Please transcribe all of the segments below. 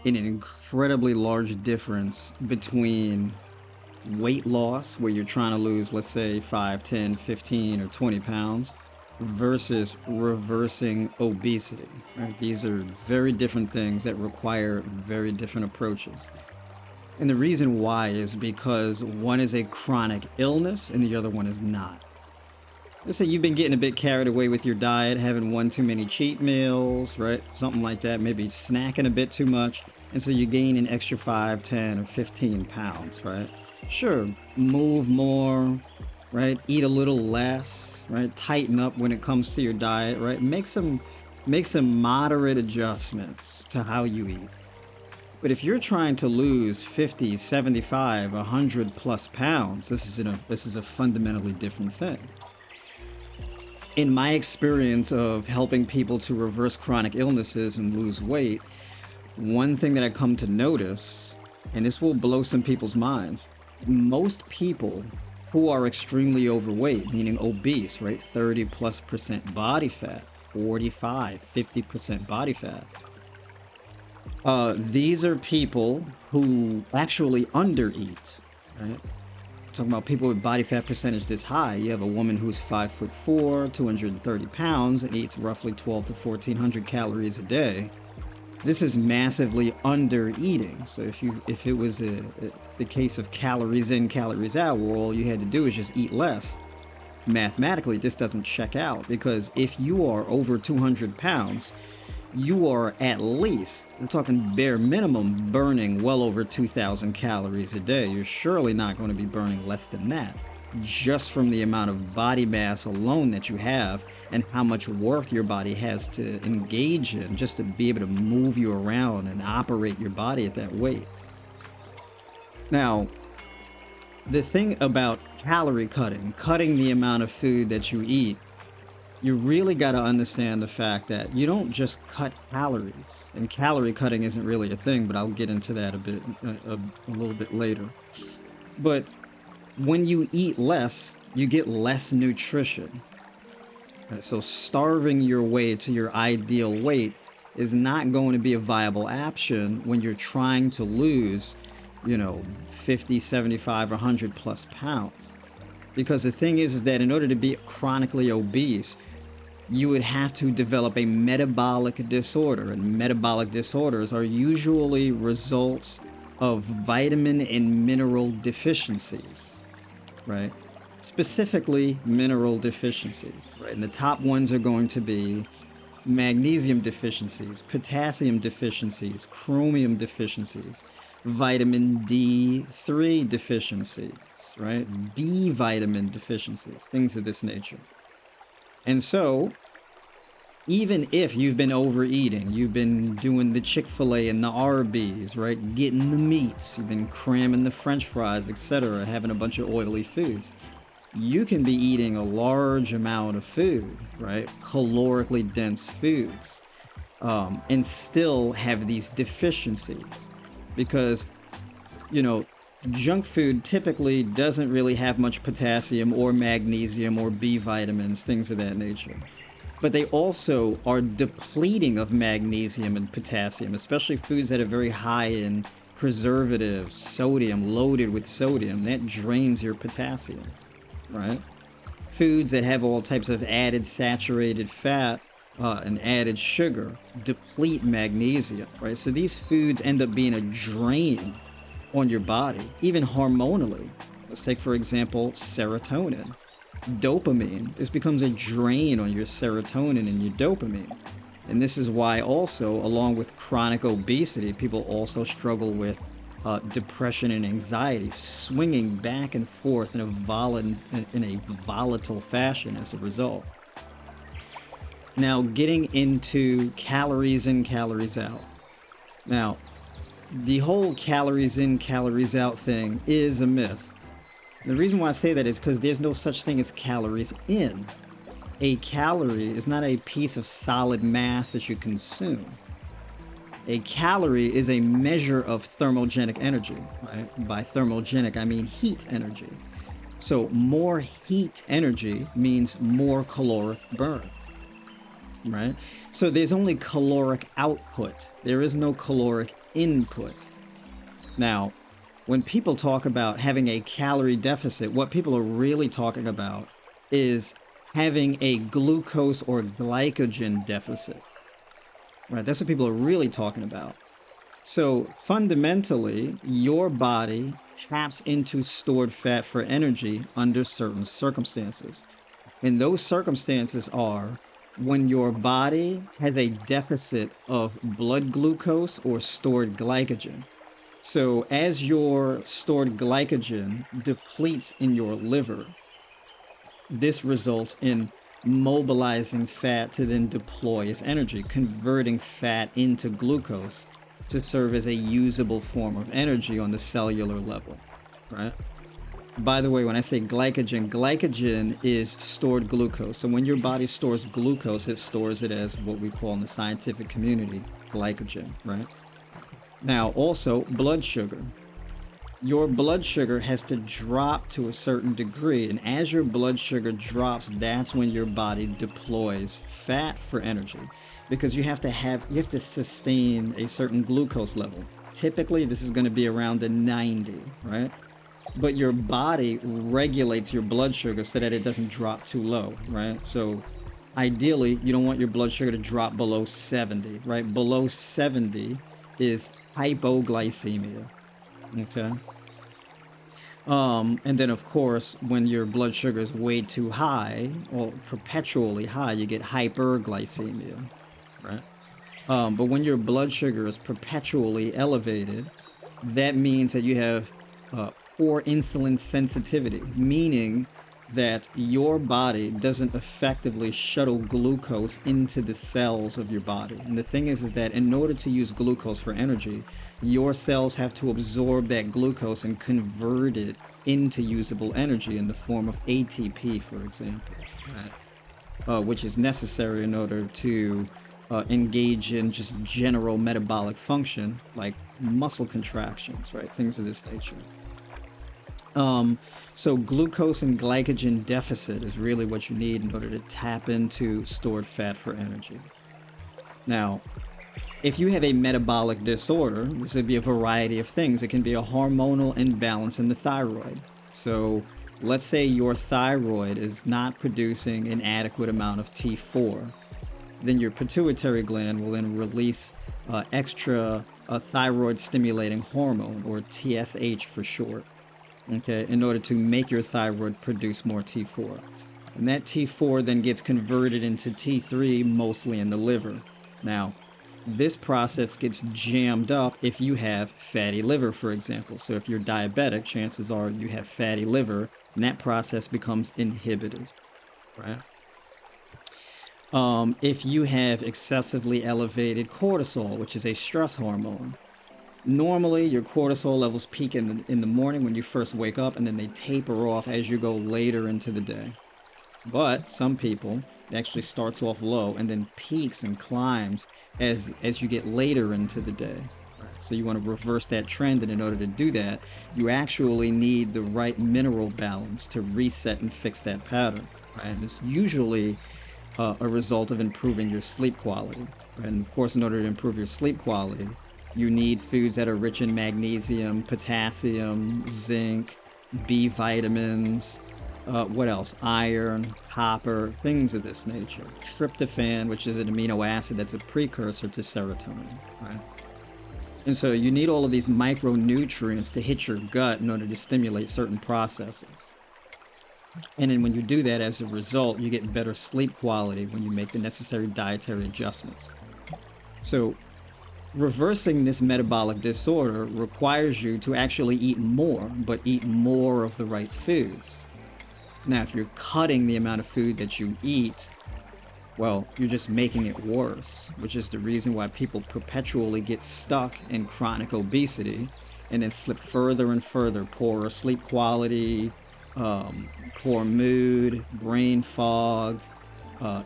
an incredibly large difference between weight loss, where you're trying to lose, let's say, 5, 10, 15, or 20 pounds, versus reversing obesity. Right? These are very different things that require very different approaches. And the reason why is because one is a chronic illness and the other one is not. Let's say you've been getting a bit carried away with your diet, having one too many cheat meals, right? Something like that, maybe snacking a bit too much. And so you gain an extra 5, 10, or 15 pounds, right? Sure, move more, right? Eat a little less, right? Tighten up when it comes to your diet, right? Make some moderate adjustments to how you eat. But if you're trying to lose 50, 75, 100 plus pounds, this is a fundamentally different thing. In my experience of helping people to reverse chronic illnesses and lose weight, one thing that I come to notice, and this will blow some people's minds, most people who are extremely overweight, meaning obese, right? 30+% body fat, 45, 50% body fat. These are people who actually undereat, right? Talking about people with body fat percentage this high. You have a woman who's 5'4", 230 pounds, and eats roughly 12 to 1400 calories a day. This is massively under eating. So if it was the case of calories in, calories out, where all you had to do is just eat less, mathematically this doesn't check out, because if you are over 200 pounds, you are at least, we're talking bare minimum, burning well over 2,000 calories a day. You're surely not going to be burning less than that, just from the amount of body mass alone that you have and how much work your body has to engage in just to be able to move you around and operate your body at that weight. Now, the thing about calorie cutting the amount of food that you eat, you really got to understand the fact that you don't just cut calories, and calorie cutting isn't really a thing, but I'll get into that a little bit later. But when you eat less, you get less nutrition. So starving your way to your ideal weight is not going to be a viable option when you're trying to lose, 50, 75, 100 plus pounds. Because the thing is that in order to be chronically obese, you would have to develop a metabolic disorder, and metabolic disorders are usually results of vitamin and mineral deficiencies, right? Specifically mineral deficiencies, right? And the top ones are going to be magnesium deficiencies, potassium deficiencies, chromium deficiencies, vitamin D3 deficiencies, right? B vitamin deficiencies, things of this nature. And so, even if you've been overeating, you've been doing the Chick-fil-A and the Arby's, right? Getting the meats, you've been cramming the French fries, etc., having a bunch of oily foods, you can be eating a large amount of food, right? Calorically dense foods, and still have these deficiencies. Because, junk food typically doesn't really have much potassium or magnesium or B vitamins, things of that nature. But they also are depleting of magnesium and potassium, especially foods that are very high in preservatives, sodium, loaded with sodium. That drains your potassium, right? Foods that have all types of added saturated fat and added sugar deplete magnesium, right? So these foods end up being a drain on your body, even hormonally. Let's take, for example, serotonin. Dopamine. This becomes a drain on your serotonin and your dopamine. And this is why also, along with chronic obesity, people also struggle with depression and anxiety, swinging back and forth in a volatile fashion as a result. Now, getting into calories in, calories out. Now, the whole calories in, calories out thing is a myth. The reason why I say that is because there's no such thing as calories in. A calorie is not a piece of solid mass that you consume. A calorie is a measure of thermogenic energy, right? By thermogenic, I mean heat energy. So more heat energy means more caloric burn, right? So there's only caloric output. There is no caloric input. Now, when people talk about having a calorie deficit, what people are really talking about is having a glucose or glycogen deficit, right? That's what people are really talking about. So fundamentally, your body taps into stored fat for energy under certain circumstances. And those circumstances are when your body has a deficit of blood glucose or stored glycogen. So as your stored glycogen depletes in your liver, this results in mobilizing fat to then deploy as energy, converting fat into glucose to serve as a usable form of energy on the cellular level, right? By the way, when I say glycogen, glycogen is stored glucose. So when your body stores glucose, it stores it as what we call in the scientific community glycogen, right? Now, also blood sugar. Your blood sugar has to drop to a certain degree, and as your blood sugar drops, that's when your body deploys fat for energy, because you have to sustain a certain glucose level. Typically this is going to be around the 90, right? But your body regulates your blood sugar so that it doesn't drop too low, right? So ideally you don't want your blood sugar to drop below 70, right? Below 70 is hypoglycemia. Okay. And then of course, when your blood sugar is way too high or perpetually high, you get hyperglycemia, right? But when your blood sugar is perpetually elevated, that means that you have poor insulin sensitivity, meaning that your body doesn't effectively shuttle glucose into the cells of your body. And the thing is that in order to use glucose for energy, your cells have to absorb that glucose and convert it into usable energy in the form of ATP, for example, right? Which is necessary in order to engage in just general metabolic function, like muscle contractions, right? Things of this nature. So glucose and glycogen deficit is really what you need in order to tap into stored fat for energy. Now, if you have a metabolic disorder, this would be a variety of things. It can be a hormonal imbalance in the thyroid. So let's say your thyroid is not producing an adequate amount of T4. Then your pituitary gland will then release extra thyroid stimulating hormone, or TSH for short, okay, in order to make your thyroid produce more T4. And that T4 then gets converted into T3, mostly in the liver. Now, this process gets jammed up if you have fatty liver, for example. So if you're diabetic, chances are you have fatty liver, and that process becomes inhibited, right? If you have excessively elevated cortisol, which is a stress hormone, normally your cortisol levels peak in the morning when you first wake up, and then they taper off as you go later into the day. But some people, it actually starts off low and then peaks and climbs as you get later into the day. So you want to reverse that trend, and in order to do that, you actually need the right mineral balance to reset and fix that pattern. Right? And it's usually a result of improving your sleep quality. Right? And of course, in order to improve your sleep quality, you need foods that are rich in magnesium, potassium, zinc, B vitamins, what else? Iron, copper, things of this nature. Tryptophan, which is an amino acid that's a precursor to serotonin, right? And so you need all of these micronutrients to hit your gut in order to stimulate certain processes. And then when you do that, as a result, you get better sleep quality when you make the necessary dietary adjustments. So reversing this metabolic disorder requires you to actually eat more, but eat more of the right foods. Now, if you're cutting the amount of food that you eat, well, you're just making it worse, which is the reason why people perpetually get stuck in chronic obesity and then slip further and further. Poorer sleep quality, poor mood, brain fog,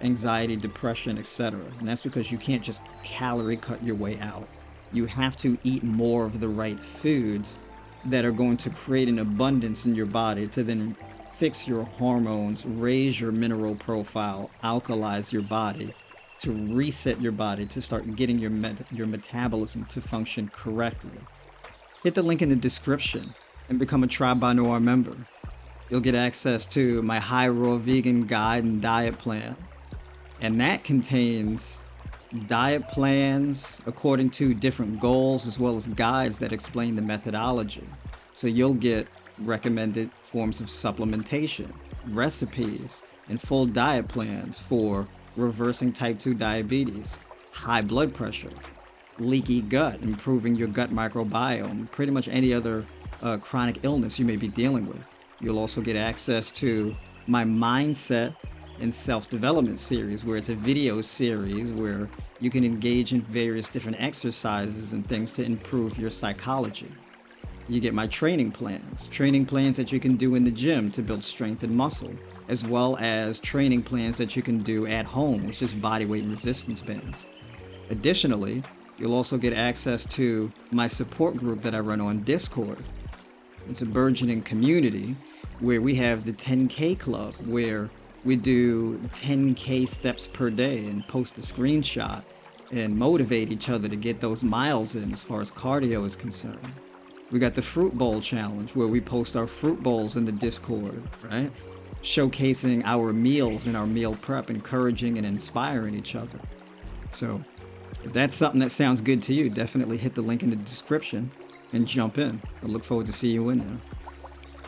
anxiety, depression, etc. And that's because you can't just calorie cut your way out. You have to eat more of the right foods that are going to create an abundance in your body to then fix your hormones, raise your mineral profile, alkalize your body, to reset your body, to start getting your metabolism to function correctly. Hit the link in the description and become a Tribe by Noir member. You'll get access to my high raw vegan guide and diet plan. And that contains diet plans according to different goals, as well as guides that explain the methodology. So you'll get recommended forms of supplementation, recipes, and full diet plans for reversing type 2 diabetes, high blood pressure, leaky gut, improving your gut microbiome, pretty much any other chronic illness you may be dealing with. You'll also get access to my mindset and self-development series, where it's a video series where you can engage in various different exercises and things to improve your psychology. You get my training plans that you can do in the gym to build strength and muscle, as well as training plans that you can do at home with just body weight and resistance bands. Additionally, you'll also get access to my support group that I run on Discord. It's a burgeoning community where we have the 10K Club, where we do 10K steps per day and post a screenshot and motivate each other to get those miles in as far as cardio is concerned. We got the Fruit Bowl Challenge, where we post our fruit bowls in the Discord, right? Showcasing our meals and our meal prep, encouraging and inspiring each other. So if that's something that sounds good to you, definitely hit the link in the description and jump in. I look forward to seeing you in there.